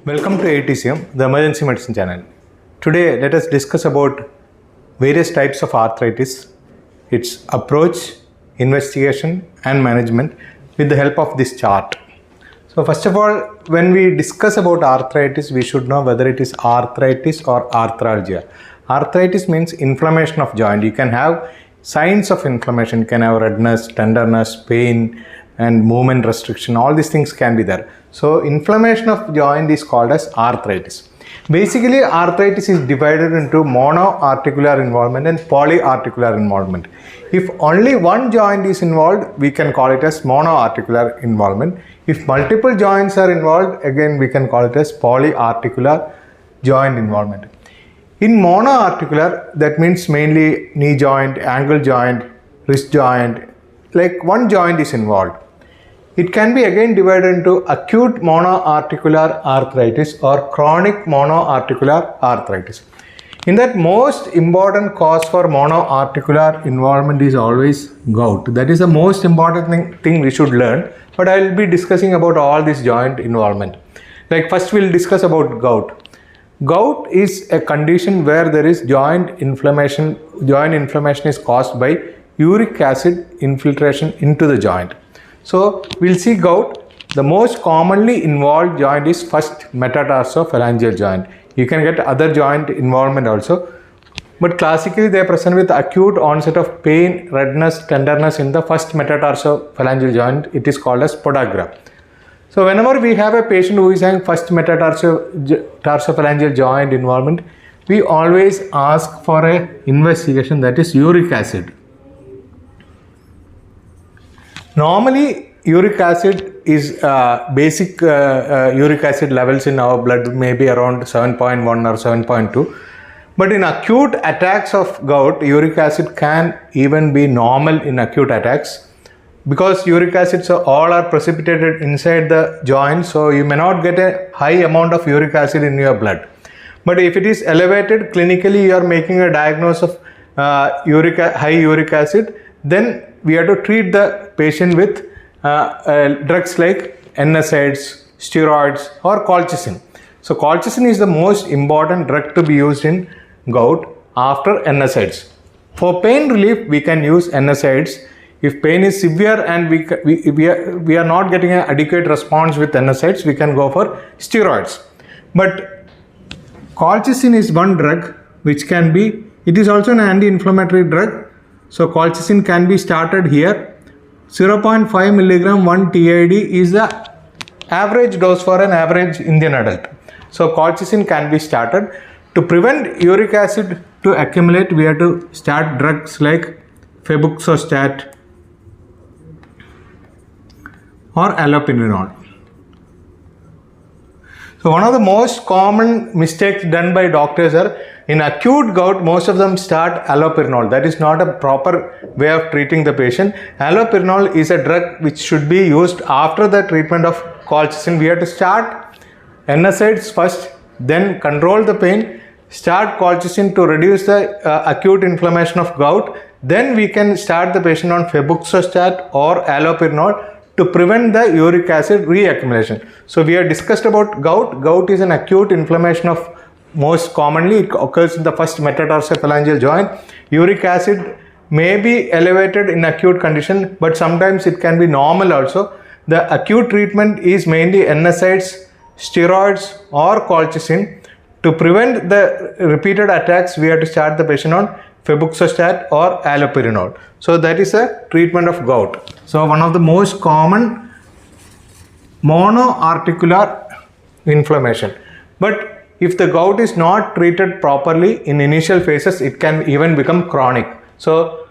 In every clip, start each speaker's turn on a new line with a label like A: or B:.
A: Welcome to AETCM, the Emergency Medicine channel. Today, let us discuss about various types of arthritis, its approach, investigation and management with the help of this chart. So first of all, when we discuss about arthritis, we should know whether it is arthritis or arthralgia. Arthritis means inflammation of joint. You can have signs of inflammation. You can have redness, tenderness, pain and movement restriction. All these things can be there. So inflammation of joint is called as arthritis. Basically, arthritis is divided into monoarticular involvement and polyarticular involvement. If only one joint is involved, we can call it as monoarticular involvement. If multiple joints are involved, again we can call it as polyarticular joint involvement. In monoarticular, that means mainly knee joint, ankle joint, wrist joint, like one joint is involved. It can be again divided into acute monoarticular arthritis or chronic monoarticular arthritis. In that, most important cause for monoarticular involvement is always gout. That is the most important thing we should learn. But I will be discussing about all this joint involvement. Like first we will discuss about gout. Gout is a condition where there is joint inflammation. Joint inflammation is caused by uric acid infiltration into the joint. So we'll see gout. The most commonly involved joint is first metatarsophalangeal joint. You can get other joint involvement also, but classically they are present with acute onset of pain, redness, tenderness in the first metatarsophalangeal joint. It is called as podagra. So whenever we have a patient who is having first metatarsophalangeal joint involvement, we always ask for a investigation, that is uric acid. Normally, uric acid is basic uric acid levels in our blood may be around 7.1 or 7.2. But in acute attacks of gout, uric acid can even be normal in acute attacks, because uric acids all are precipitated inside the joint, so you may not get a high amount of uric acid in your blood. But if it is elevated, clinically you are making a diagnosis of high uric acid, then we have to treat the patient with drugs like NSAIDs, steroids or colchicine. So colchicine is the most important drug to be used in gout after NSAIDs. For pain relief, we can use NSAIDs. If pain is severe and we are not getting an adequate response with NSAIDs, we can go for steroids. But colchicine is one drug which can be, it is also an anti-inflammatory drug. So colchicine can be started here. 0.5 milligram 1 TID is the average dose for an average Indian adult. So colchicine can be started. To prevent uric acid to accumulate, we have to start drugs like febuxostat or allopurinol. So one of the most common mistakes done by doctors are, in acute gout, most of them start allopurinol. That is not a proper way of treating the patient. Allopurinol is a drug which should be used after the treatment of colchicine. We have to start NSAIDs first, then control the pain, start colchicine to reduce the acute inflammation of gout. Then we can start the patient on febuxostat or allopurinol to prevent the uric acid reaccumulation. So we have discussed about gout. Gout is an acute inflammation of, most commonly it occurs in the first metatarsophalangeal joint. Uric acid may be elevated in acute condition, but sometimes it can be normal also. The acute treatment is mainly NSAIDs, steroids or colchicine. To prevent the repeated attacks, we have to start the patient on febuxostat or allopurinol. So that is a treatment of gout. So one of the most common monoarticular inflammation. But if the gout is not treated properly in initial phases, it can even become chronic. So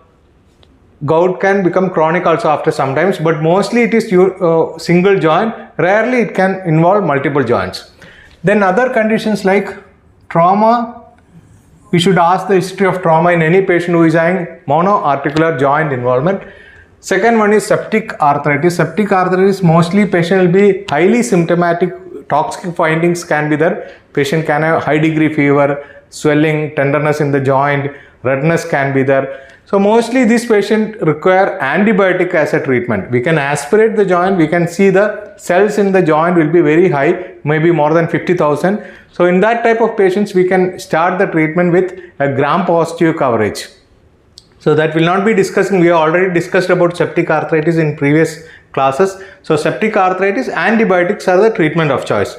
A: gout can become chronic also after sometimes, but mostly it is single joint. Rarely it can involve multiple joints. Then other conditions like trauma, we should ask the history of trauma in any patient who is having monoarticular joint involvement. Second one is septic arthritis. Septic arthritis, mostly patient will be highly symptomatic. Toxic findings can be there. Patient can have high degree fever, swelling, tenderness in the joint, redness can be there. So mostly this patient require antibiotic as a treatment. We can aspirate the joint, we can see the cells in the joint will be very high, maybe more than 50,000. So in that type of patients, we can start the treatment with a gram positive coverage. So that will not be discussing, we have already discussed about septic arthritis in previous classes. So septic arthritis, antibiotics are the treatment of choice.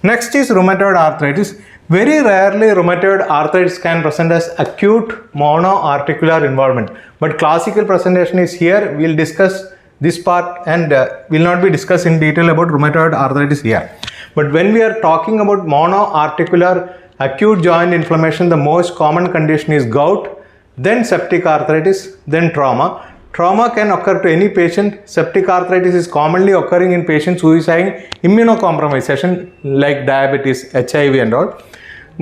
A: Next is rheumatoid arthritis. Very rarely rheumatoid arthritis can present as acute monoarticular involvement, but classical presentation is here. We will discuss this part and will not be discussed in detail about rheumatoid arthritis here. But when we are talking about monoarticular acute joint inflammation, the most common condition is gout, then septic arthritis, then trauma. Trauma can occur to any patient. Septic arthritis is commonly occurring in patients who is having immunocompromisation like diabetes, HIV and all.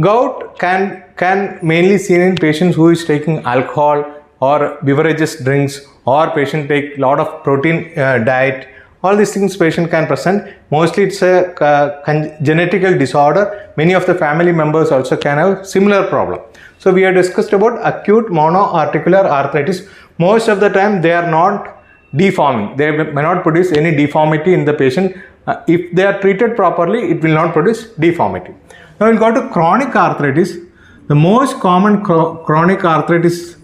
A: Gout can mainly seen in patients who is taking alcohol or beverages drinks, or patient take lot of protein diet. All these things patient can present. Mostly it's a genetical disorder. Many of the family members also can have similar problem. So we have discussed about acute monoarticular arthritis. Most of the time they are not deforming. They may not produce any deformity in the patient. If they are treated properly, it will not produce deformity. Now we'll go to chronic arthritis. The most common chronic arthritis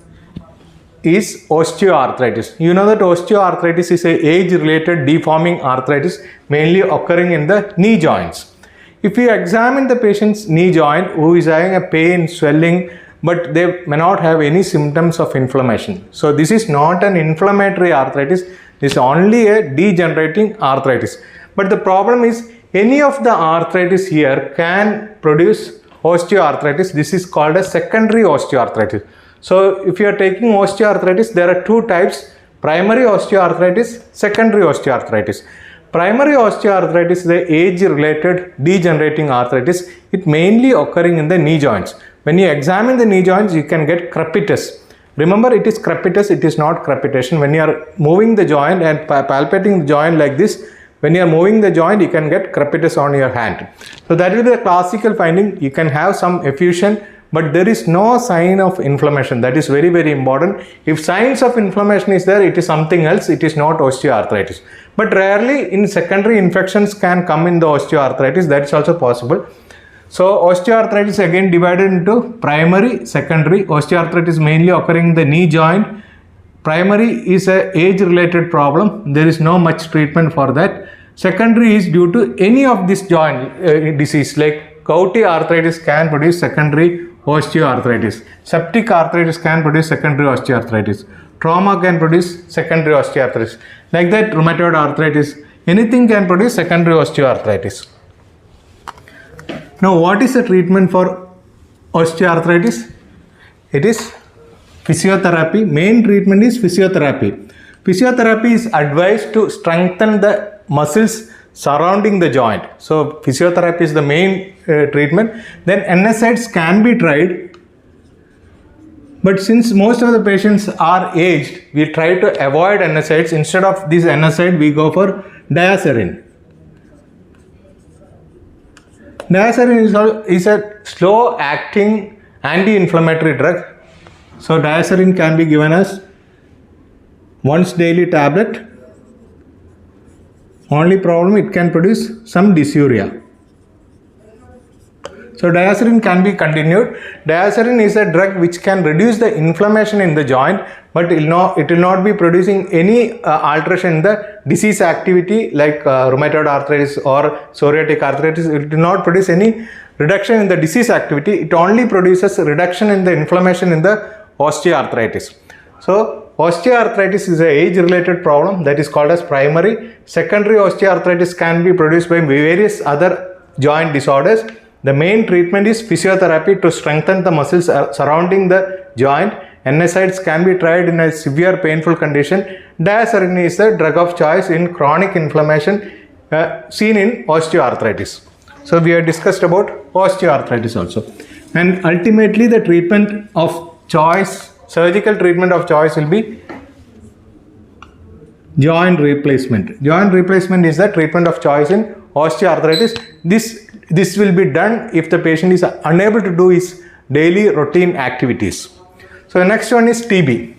A: is osteoarthritis. You know that osteoarthritis is a age-related deforming arthritis mainly occurring in the knee joints. If you examine the patient's knee joint who is having a pain, swelling, but they may not have any symptoms of inflammation. So this is not an inflammatory arthritis, this is only a degenerating arthritis. But the problem is any of the arthritis here can produce osteoarthritis. This is called a secondary osteoarthritis. So if you are taking osteoarthritis, there are two types: primary osteoarthritis, secondary osteoarthritis. Primary osteoarthritis is the age-related degenerating arthritis. It mainly occurring in the knee joints. When you examine the knee joints, you can get crepitus. Remember, it is crepitus, it is not crepitation. When you are moving the joint and palpating the joint like this, when you are moving the joint, you can get crepitus on your hand. So that will be the classical finding. You can have some effusion, but there is no sign of inflammation. That is very, very important. If signs of inflammation is there, it is something else. It is not osteoarthritis. But rarely in secondary infections can come in the osteoarthritis. That is also possible. So osteoarthritis again divided into primary, secondary. Osteoarthritis mainly occurring in the knee joint. Primary is a age-related problem. There is no much treatment for that. Secondary is due to any of this joint disease like gouty arthritis can produce secondary osteoarthritis. Septic arthritis can produce secondary osteoarthritis. Trauma can produce secondary osteoarthritis. Like that, rheumatoid arthritis, anything can produce secondary osteoarthritis. Now, what is the treatment for osteoarthritis? It is physiotherapy. Main treatment is physiotherapy. Physiotherapy is advised to strengthen the muscles surrounding the joint. So physiotherapy is the main treatment. Then NSAIDs can be tried, but since most of the patients are aged, we try to avoid NSAIDs. Instead of this NSAID, we go for diacerin. Diacerin is a slow acting anti-inflammatory drug. So diacerin can be given as once daily tablet. Only problem, it can produce some dysuria. So diacerin can be continued. Diacerin is a drug which can reduce the inflammation in the joint, but it will not be producing any alteration in the disease activity like rheumatoid arthritis or psoriatic arthritis. It will not produce any reduction in the disease activity. It only produces reduction in the inflammation in the osteoarthritis. So osteoarthritis is an age-related problem that is called as primary. Secondary osteoarthritis can be produced by various other joint disorders. The main treatment is physiotherapy to strengthen the muscles surrounding the joint. NSAIDs can be tried in a severe painful condition. Diacerin is the drug of choice in chronic inflammation seen in osteoarthritis. So we have discussed about osteoarthritis also. And ultimately the treatment of choice, surgical treatment of choice will be joint replacement. Joint replacement is the treatment of choice in osteoarthritis. This will be done if the patient is unable to do his daily routine activities. So the next one is TB.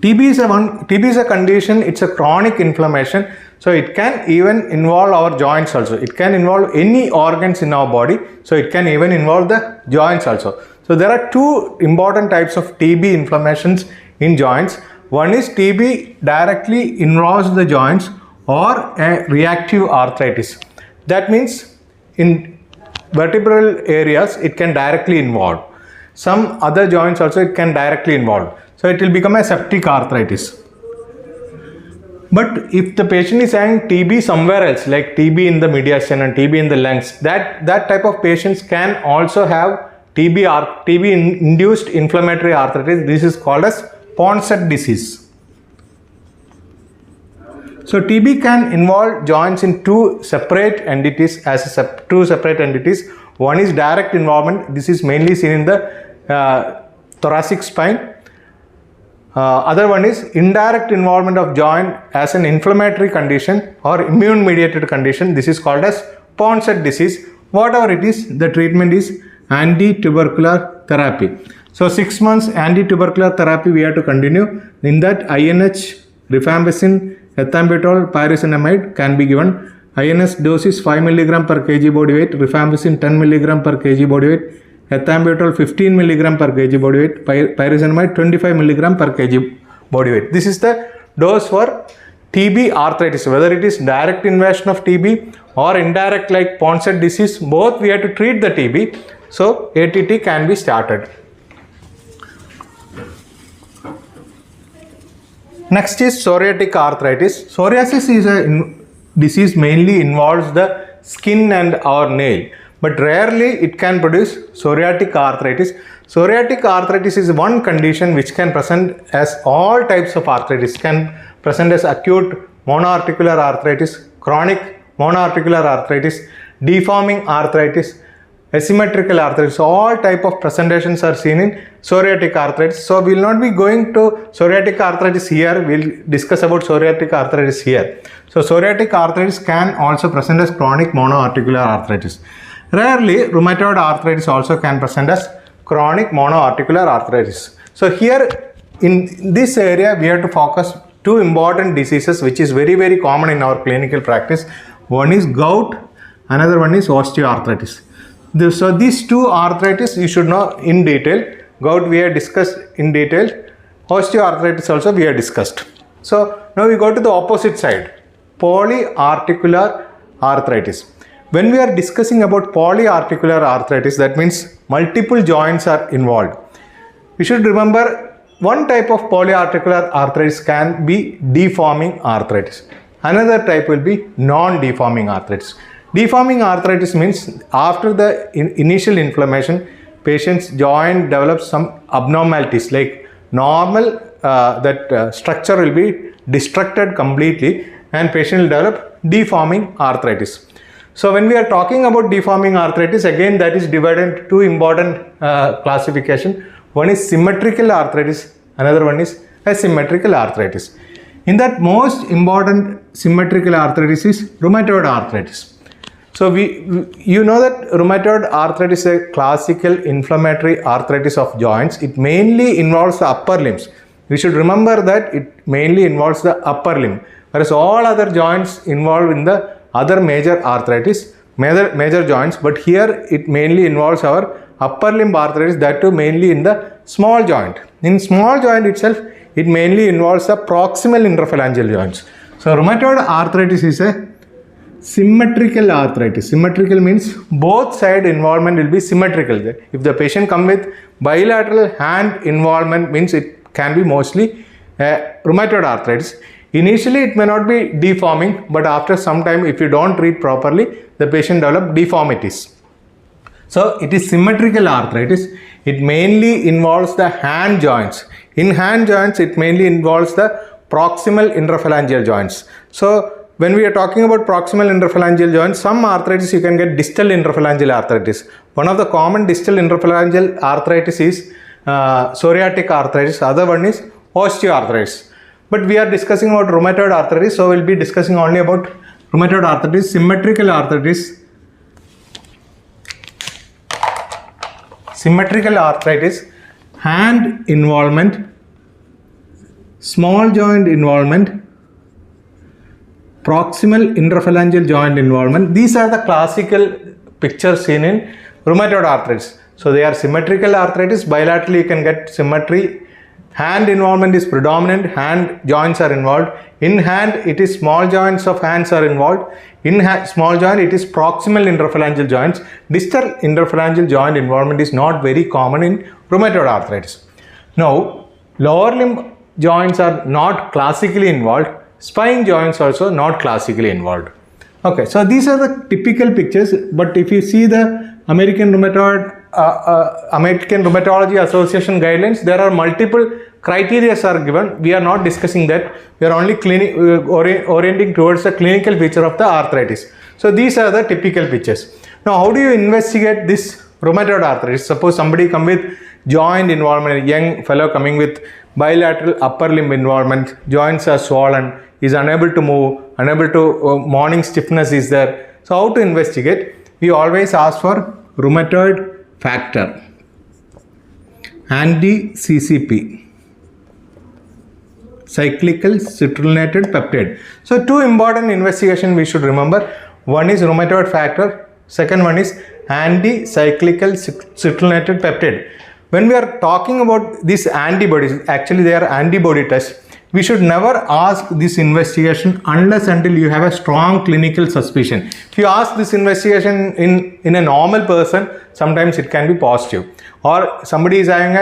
A: TB is a condition, it's a chronic inflammation, so it can even involve our joints also. It can involve any organs in our body, so it can even involve the joints also. So there are two important types of TB inflammations in joints. One is TB directly involves the joints, or a reactive arthritis. That means in vertebral areas it can directly involve. Some other joints also it can directly involve. So it will become a septic arthritis. But if the patient is having TB somewhere else, like TB in the mediastin and TB in the lungs, that type of patients can also have TB induced inflammatory arthritis. This is called as Ponset disease. So TB can involve joints in two separate entities. Two separate entities. One is direct involvement. This is mainly seen in the thoracic spine. Other one is indirect involvement of joint as an inflammatory condition or immune mediated condition. This is called as Ponset disease. Whatever it is, the treatment is anti-tubercular therapy. So 6 months anti-tubercular therapy we have to continue. In that INH, rifampicin, ethambutol, pyrazinamide can be given. INS dose is 5 mg per kg body weight, rifampicin 10 mg per kg body weight, ethambutol 15 mg per kg body weight, pyrazinamide 25 mg per kg body weight. This is the dose for TB arthritis. Whether it is direct invasion of TB or indirect like Ponset disease, both we have to treat the TB. So ATT can be started. Next is psoriatic arthritis. Psoriasis is a disease mainly involves the skin and our nail, but rarely it can produce psoriatic arthritis. Psoriatic arthritis is one condition which can present as all types of arthritis. Can present as acute monoarticular arthritis, chronic monoarticular arthritis, deforming arthritis, asymmetrical arthritis. All type of presentations are seen in psoriatic arthritis. So we will not be going to psoriatic arthritis here. We will discuss about psoriatic arthritis here. So psoriatic arthritis can also present as chronic monoarticular arthritis. Rarely rheumatoid arthritis also can present as chronic monoarticular arthritis. So here in this area we have to focus two important diseases which is very common in our clinical practice. One is gout, another one is osteoarthritis. So these two arthritis you should know in detail. Gout we have discussed in detail. Osteoarthritis also we have discussed. So now we go to the opposite side. Polyarticular arthritis. When we are discussing about polyarticular arthritis, that means multiple joints are involved. We should remember one type of polyarticular arthritis can be deforming arthritis. Another type will be non-deforming arthritis. Deforming arthritis means after the initial inflammation, patient's joint develops some abnormalities like normal structure will be destructed completely and patient will develop deforming arthritis. So when we are talking about deforming arthritis, again that is divided into two important classification. One is symmetrical arthritis, another one is asymmetrical arthritis. In that most important symmetrical arthritis is rheumatoid arthritis. So you know that rheumatoid arthritis is a classical inflammatory arthritis of joints. It mainly involves the upper limbs. We should remember that it mainly involves the upper limb, whereas all other joints involved in the other major arthritis, major joints, but here it mainly involves our upper limb arthritis, that too mainly in the small joint. In small joint itself, it mainly involves the proximal interphalangeal joints. So rheumatoid arthritis is a symmetrical arthritis. Symmetrical means both side involvement will be symmetrical. If the patient come with bilateral hand involvement, means it can be mostly rheumatoid arthritis. Initially it may not be deforming, but after some time if you don't treat properly, the patient develop deformities. So it is symmetrical arthritis. It mainly involves the hand joints. In hand joints it mainly involves the proximal interphalangeal joints. So when we are talking about proximal interphalangeal joints, some arthritis you can get distal interphalangeal arthritis. One of the common distal interphalangeal arthritis is psoriatic arthritis. Other one is osteoarthritis. But we are discussing about rheumatoid arthritis, so we will be discussing only about rheumatoid arthritis, symmetrical arthritis. Symmetrical arthritis, hand involvement, small joint involvement, proximal interphalangeal joint involvement. These are the classical pictures seen in rheumatoid arthritis. So they are symmetrical arthritis. Bilaterally you can get symmetry. Hand involvement is predominant. Hand joints are involved. In hand it is small joints of hands are involved. In small joint it is proximal interphalangeal joints. Distal interphalangeal joint involvement is not very common in rheumatoid arthritis. Now lower limb joints are not classically involved. Spine joints also not classically involved. Okay, so these are the typical pictures, but if you see the American Rheumatology Association guidelines, there are multiple criteria are given. We are not discussing that. We are only orienting towards the clinical feature of the arthritis. So these are the typical pictures. Now how do you investigate this rheumatoid arthritis? Suppose somebody come with joint involvement, a young fellow coming with bilateral upper limb involvement, joints are swollen, is unable to move, unable to, morning stiffness is there. So how to investigate? We always ask for rheumatoid factor, anti-CCP, cyclical citrulinated peptide. So two important investigation we should remember. One is rheumatoid factor, second one is anti-cyclical citrulinated peptide. When we are talking about these antibodies, actually they are antibody tests. We should never ask this investigation unless until you have a strong clinical suspicion. If you ask this investigation in a normal person, sometimes it can be positive. Or somebody is having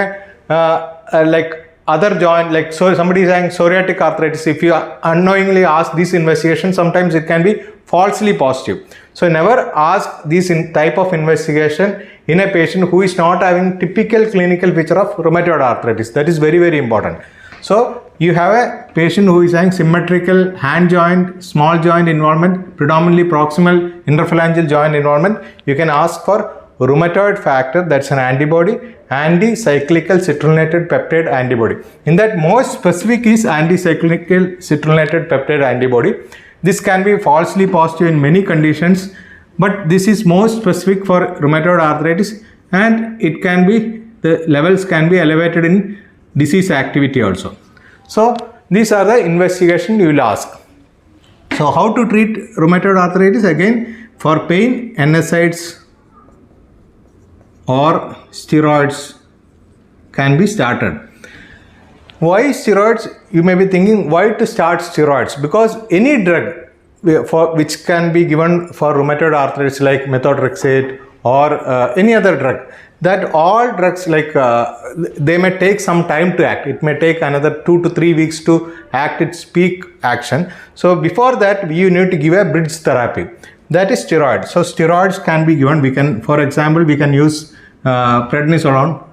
A: like other joint, like so somebody is having psoriatic arthritis. If you unknowingly ask this investigation, sometimes it can be falsely positive. So never ask this type of investigation in a patient who is not having typical clinical feature of rheumatoid arthritis. That is very, very important. So you have a patient who is having symmetrical hand joint, small joint involvement, predominantly proximal interphalangeal joint involvement. You can ask for rheumatoid factor, that's an antibody, anti-cyclical citrulinated peptide antibody. In that, most specific is anti-cyclical citrulinated peptide antibody. This can be falsely positive in many conditions, but this is most specific for rheumatoid arthritis, and it can be, the levels can be elevated in disease activity also. So these are the investigation you will ask. So how to treat rheumatoid arthritis? Again, for pain, NSAIDs or steroids can be started. Why steroids? You may be thinking, why to start steroids? Because any drug which can be given for rheumatoid arthritis like Methotrexate or any other drug, that all drugs like they may take some time to act. It may take another 2 to 3 weeks to act its peak action. So before that, you need to give a bridge therapy. That is steroids. So steroids can be given. We can, for example, we can use prednisolone,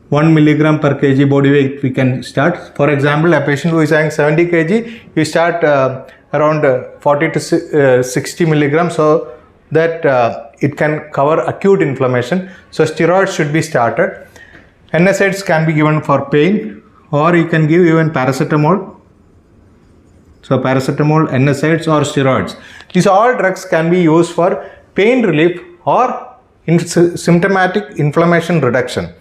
A: 1 milligram per kg body weight we can start. For example, a patient who is having 70 kg, you start around 40 to 60 milligrams, so that it can cover acute inflammation. So steroids should be started. NSAIDs can be given for pain, or you can give even paracetamol. So paracetamol, NSAIDs or steroids. These all drugs can be used for pain relief or symptomatic inflammation reduction.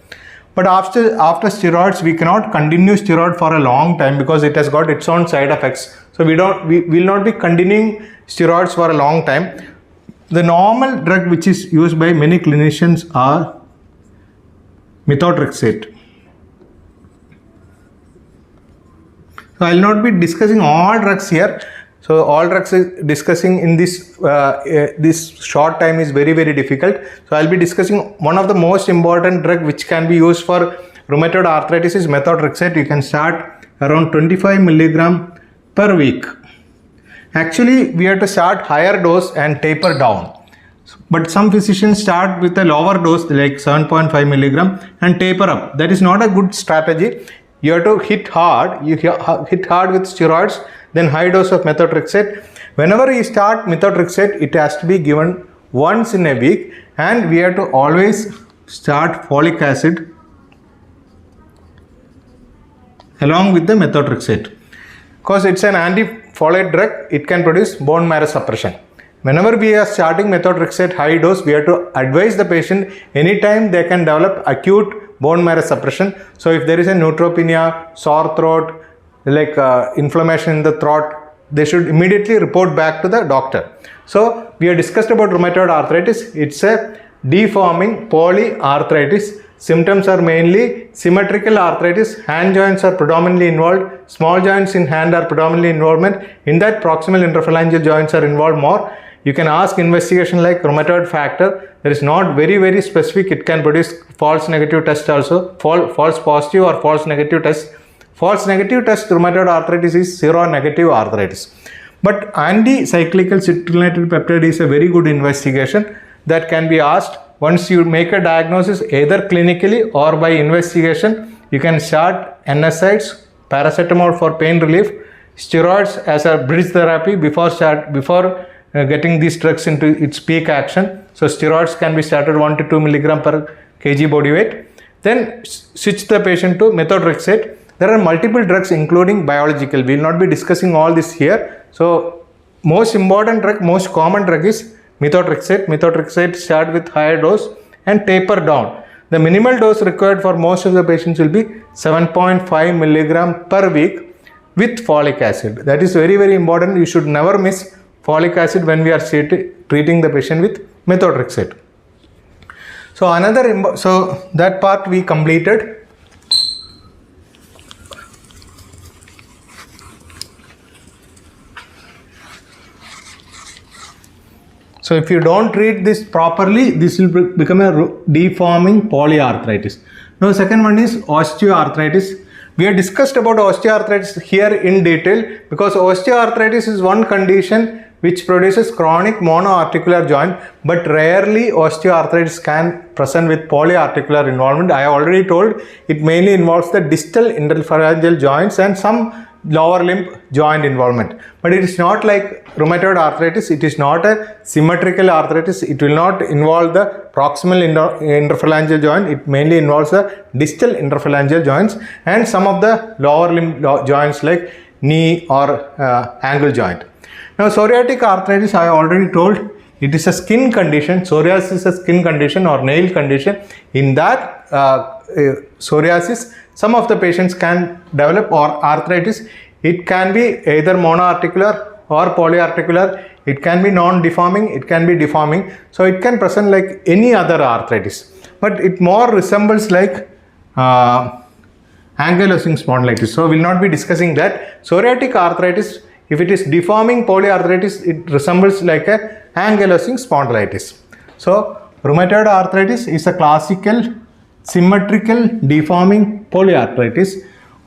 A: But after steroids, we cannot continue steroid for a long time because it has got its own side effects. So we will not be continuing steroids for a long time. The normal drug which is used by many clinicians are Methotrexate. So I will not be discussing all drugs here. So all drugs discussing in this this short time is very, very difficult. So I will be discussing one of the most important drug which can be used for rheumatoid arthritis is Methotrexate. You can start around 25 milligram per week. Actually, we have to start higher dose and taper down. But some physicians start with a lower dose like 7.5 milligram and taper up. That is not a good strategy. You have to hit hard. You hit hard with steroids, then high dose of Methotrexate. Whenever you start Methotrexate, it has to be given once in a week, and we have to always start folic acid along with the Methotrexate. Because it's an anti-folate drug, it can produce bone marrow suppression. Whenever we are starting Methotrexate high dose, we have to advise the patient anytime they can develop acute bone marrow suppression. So if there is a neutropenia, sore throat, like inflammation in the throat, they should immediately report back to the doctor. So we have discussed about rheumatoid arthritis. It's a deforming polyarthritis. Symptoms are mainly symmetrical arthritis. Hand joints are predominantly involved. Small joints in hand are predominantly involvement. In that, proximal interphalangeal joints are involved more. You can ask investigation like rheumatoid factor. There is not very specific. It can produce false negative test also. False positive or false negative test. False negative test rheumatoid arthritis is seronegative arthritis. But anti-cyclical citrullinated peptide is a very good investigation that can be asked. Once you make a diagnosis either clinically or by investigation, you can start NSAIDs, paracetamol for pain relief, steroids as a bridge therapy before getting these drugs into its peak action. So steroids can be started 1 to 2 milligram per kg body weight. Then switch the patient to methotrexate. There are multiple drugs including biological. We will not be discussing all this here. So most important drug, most common drug is methotrexate. Methotrexate start with higher dose and taper down. The minimal dose required for most of the patients will be 7.5 milligram per week with folic acid. That is very important. You should never miss folic acid when we are treating the patient with methotrexate. So that part we completed. So if you don't treat this properly, this will become a deforming polyarthritis. Now second one is osteoarthritis. We have discussed about osteoarthritis here in detail because osteoarthritis is one condition which produces chronic monoarticular joint, but rarely osteoarthritis can present with polyarticular involvement. I already told it mainly involves the distal interphalangeal joints and some lower limb joint involvement. But it is not like rheumatoid arthritis. It is not a symmetrical arthritis. It will not involve the proximal interphalangeal joint. It mainly involves the distal interphalangeal joints and some of the lower limb joints like knee or ankle joint. Now psoriatic arthritis, I already told, it is a skin condition. Psoriasis is a skin condition or nail condition. In that psoriasis, some of the patients can develop arthritis. It can be either monoarticular or polyarticular. It can be non-deforming, it can be deforming. So it can present like any other arthritis. But it more resembles like ankylosing spondylitis. So we will not be discussing that. Psoriatic arthritis, if it is deforming polyarthritis, it resembles like a ankylosing spondylitis. So rheumatoid arthritis is a classical symmetrical deforming polyarthritis.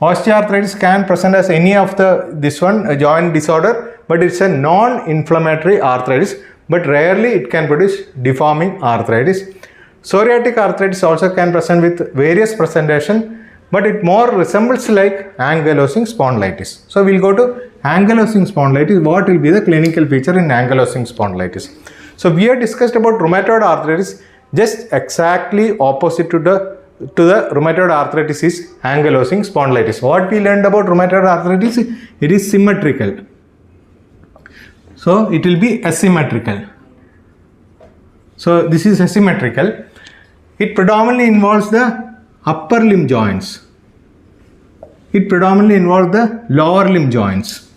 A: Osteoarthritis can present as any of a joint disorder, but it's a non-inflammatory arthritis, but rarely it can produce deforming arthritis. Psoriatic arthritis also can present with various presentation, but it more resembles like ankylosing spondylitis. So we'll go to ankylosing spondylitis. What will be the clinical feature in ankylosing spondylitis? So we have discussed about rheumatoid arthritis. Just exactly opposite to the rheumatoid arthritis is ankylosing spondylitis. What we learned about rheumatoid arthritis, it is symmetrical. So it will be asymmetrical. So this is asymmetrical. It predominantly involves the upper limb joints. It predominantly involves the lower limb joints.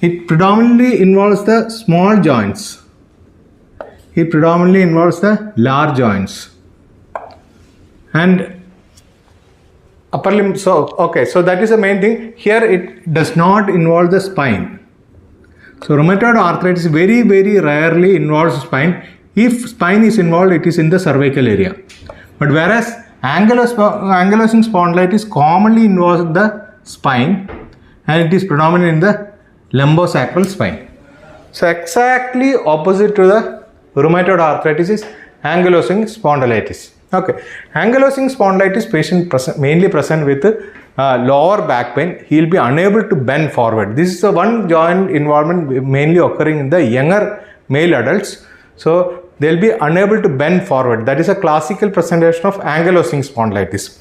A: It predominantly involves the small joints. It predominantly involves the large joints and upper limb. So that is the main thing. Here it does not involve the spine. So rheumatoid arthritis very rarely involves spine. If spine is involved, it is in the cervical area. But whereas ankylosing spondylitis commonly involves the spine and it is predominant in the lumbosacral spine. So exactly opposite to the rheumatoid arthritis is ankylosing spondylitis. Okay, ankylosing spondylitis patient mainly present with lower back pain. He will be unable to bend forward. This is the one joint involvement mainly occurring in the younger male adults. So they will be unable to bend forward. That is a classical presentation of ankylosing spondylitis.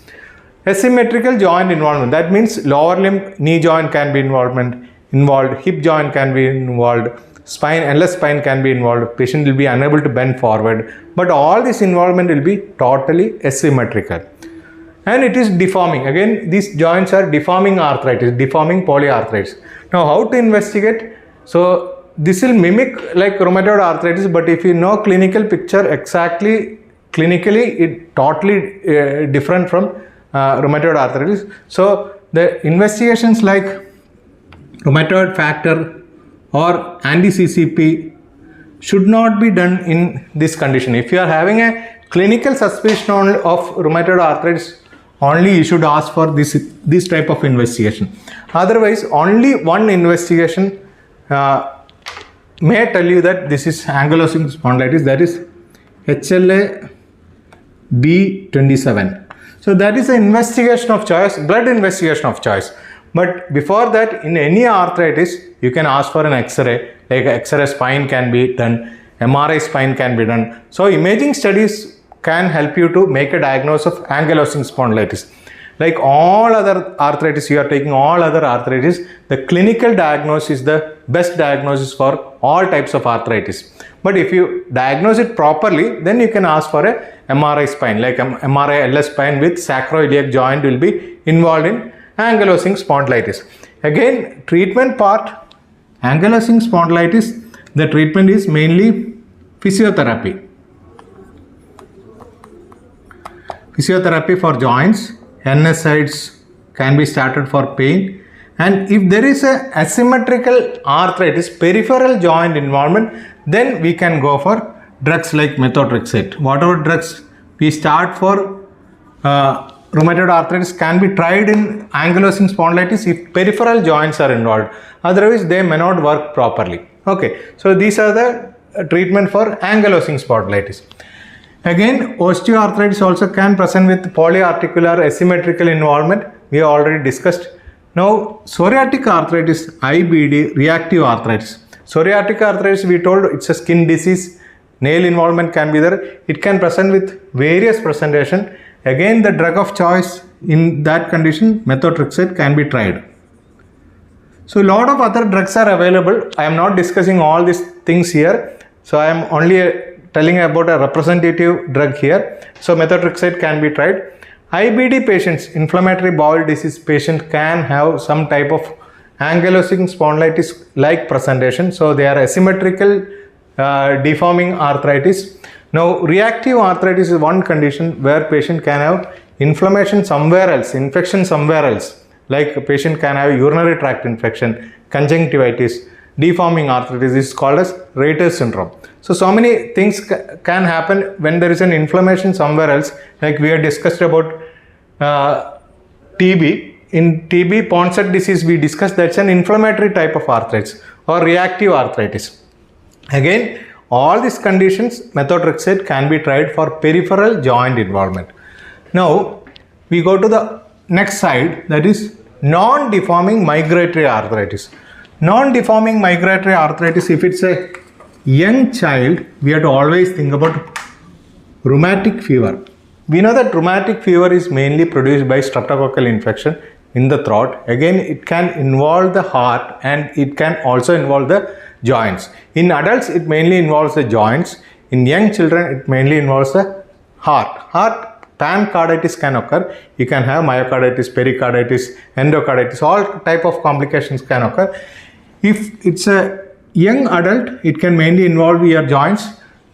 A: Asymmetrical joint involvement. That means lower limb knee joint can be involved, hip joint can be involved, spine, LS spine can be involved. Patient will be unable to bend forward. But all this involvement will be totally asymmetrical. And it is deforming. Again, these joints are deforming arthritis, deforming polyarthritis. Now, how to investigate? So, this will mimic like rheumatoid arthritis, but if you know clinical picture exactly, clinically it totally different from rheumatoid arthritis. So, the investigations like rheumatoid factor or anti-CCP should not be done in this condition. If you are having a clinical suspicion of rheumatoid arthritis, only you should ask for this type of investigation. Otherwise, only one investigation may tell you that this is ankylosing spondylitis, that is HLA B27. So that is an investigation of choice, blood investigation of choice. But before that, in any arthritis, you can ask for an X-ray, like X-ray spine can be done, MRI spine can be done. So imaging studies can help you to make a diagnosis of ankylosing spondylitis. Like all other arthritis, you are taking all other arthritis, the clinical diagnosis is the best diagnosis for all types of arthritis. But if you diagnose it properly, then you can ask for a MRI spine, like MRI LS spine with sacroiliac joint will be involved in ankylosing spondylitis. Again, treatment part, ankylosing spondylitis, the treatment is mainly physiotherapy. Physiotherapy for joints, NSAIDs can be started for pain, and if there is a asymmetrical arthritis, peripheral joint involvement, then we can go for drugs like methotrexate. Whatever drugs we start for rheumatoid arthritis can be tried in ankylosing spondylitis if peripheral joints are involved. Otherwise, they may not work properly. Okay, so these are the treatment for ankylosing spondylitis. Again, osteoarthritis also can present with polyarticular asymmetrical involvement. We have already discussed. Now, psoriatic arthritis, IBD, reactive arthritis. Psoriatic arthritis, we told it's a skin disease. Nail involvement can be there. It can present with various presentation. Again, the drug of choice in that condition, methotrexate, can be tried. So, a lot of other drugs are available. I am not discussing all these things here. So, I am only telling about a representative drug here. So, methotrexate can be tried. IBD patients, inflammatory bowel disease patient, can have some type of ankylosing spondylitis like presentation. So, they are asymmetrical deforming arthritis. Now, reactive arthritis is one condition where patient can have inflammation somewhere else, infection somewhere else. Like a patient can have urinary tract infection, conjunctivitis, deforming arthritis is called as Reiter's syndrome. So many things can happen when there is an inflammation somewhere else, like we have discussed about TB. In TB, Ponsett disease, we discussed that's an inflammatory type of arthritis or reactive arthritis. Again, all these conditions, methotrexate can be tried for peripheral joint involvement. Now, we go to the next side, that is non-deforming migratory arthritis. Non-deforming migratory arthritis, if it's a young child, we have to always think about rheumatic fever. We know that rheumatic fever is mainly produced by streptococcal infection in the throat. Again, it can involve the heart and it can also involve the joints. In adults, it mainly involves the joints. In young children, it mainly involves the heart. Pancarditis can occur. You can have myocarditis, pericarditis, endocarditis, all type of complications can occur. If it's a young adult, it can mainly involve your joints.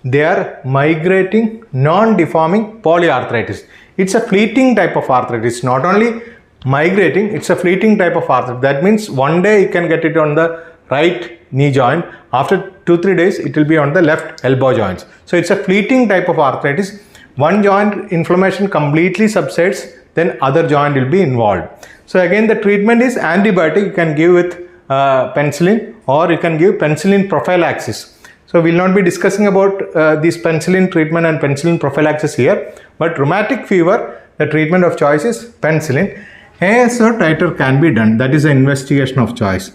A: They are migrating, non-deforming polyarthritis. It's a fleeting type of arthritis. Not only migrating, it's a fleeting type of arthritis. That means one day you can get it on the right knee joint. After 2-3 days, it will be on the left elbow joints. So it's a fleeting type of arthritis. One joint inflammation completely subsides, then other joint will be involved. So again, the treatment is antibiotic. You can give with penicillin, or you can give penicillin prophylaxis. So we will not be discussing about this penicillin treatment and penicillin prophylaxis here, but rheumatic fever, the treatment of choice is penicillin. ASO titer can be done, that is an investigation of choice.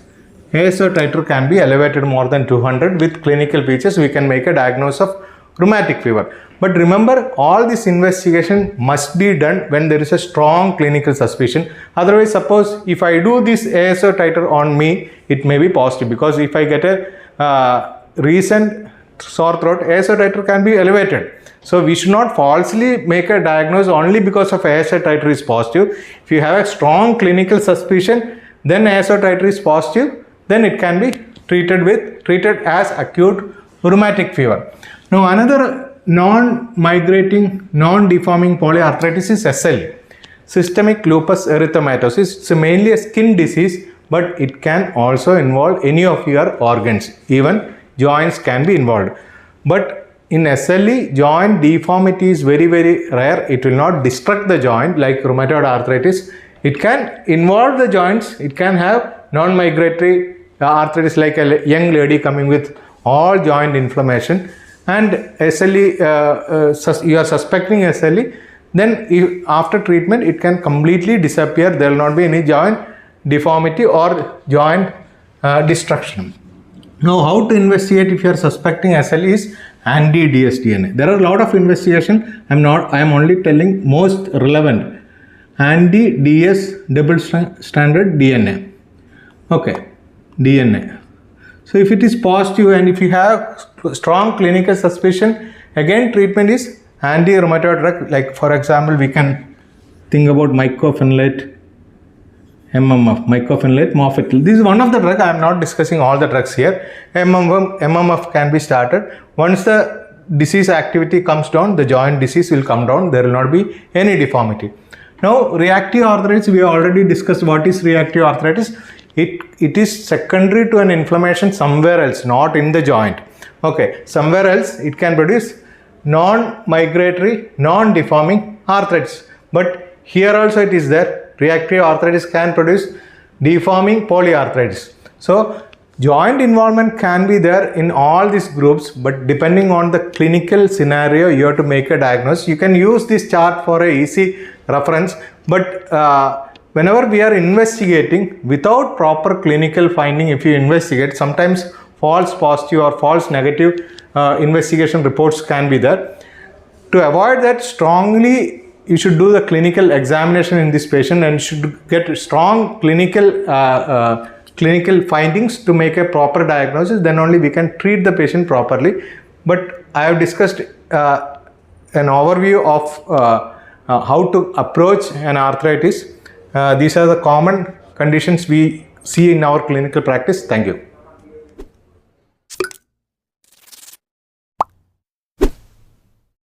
A: ASO titer can be elevated more than 200 with clinical features. We can make a diagnosis of rheumatic fever. But remember, all this investigation must be done when there is a strong clinical suspicion. Otherwise, suppose if I do this ASO titer on me, it may be positive, because if I get a recent sore throat, ASI titer can be elevated. So we should not falsely make a diagnosis only because of ASI titer is positive. If you have a strong clinical suspicion, then ASI titer is positive, then it can be treated as acute rheumatic fever. Now another non-migrating, non-deforming polyarthritis is SLE, systemic lupus erythematosus. It's mainly a skin disease, but it can also involve any of your organs. Even joints can be involved. But in SLE, joint deformity is very rare. It will not destruct the joint like rheumatoid arthritis. It can involve the joints. It can have non-migratory arthritis like a young lady coming with all joint inflammation. And SLE, you are suspecting SLE, then after treatment it can completely disappear. There will not be any joint deformity or joint destruction. Now, how to investigate if you are suspecting SLE is anti-dsDNA. There are a lot of investigation. I am only telling most relevant. Anti-DS double stranded DNA. Okay, DNA. So if it is positive and if you have strong clinical suspicion, again treatment is anti-rheumatoid drug. Like for example, we can think about mycophenolate, MMF, mycophenolate mofetil. This is one of the drugs. I am not discussing all the drugs here. MMF can be started. Once the disease activity comes down, the joint disease will come down. There will not be any deformity. Now, reactive arthritis, we have already discussed what is reactive arthritis. It is secondary to an inflammation somewhere else, not in the joint. Okay, somewhere else it can produce non-migratory, non-deforming arthritis. But here also it is there. Reactive arthritis can produce deforming polyarthritis. So, joint involvement can be there in all these groups, but depending on the clinical scenario, you have to make a diagnosis. You can use this chart for a easy reference, but whenever we are investigating without proper clinical finding, if you investigate, sometimes false positive or false negative investigation reports can be there. To avoid that, strongly you should do the clinical examination in this patient and should get strong clinical findings to make a proper diagnosis. Then only we can treat the patient properly. But I have discussed an overview of how to approach an arthritis. These are the common conditions we see in our clinical practice. Thank you.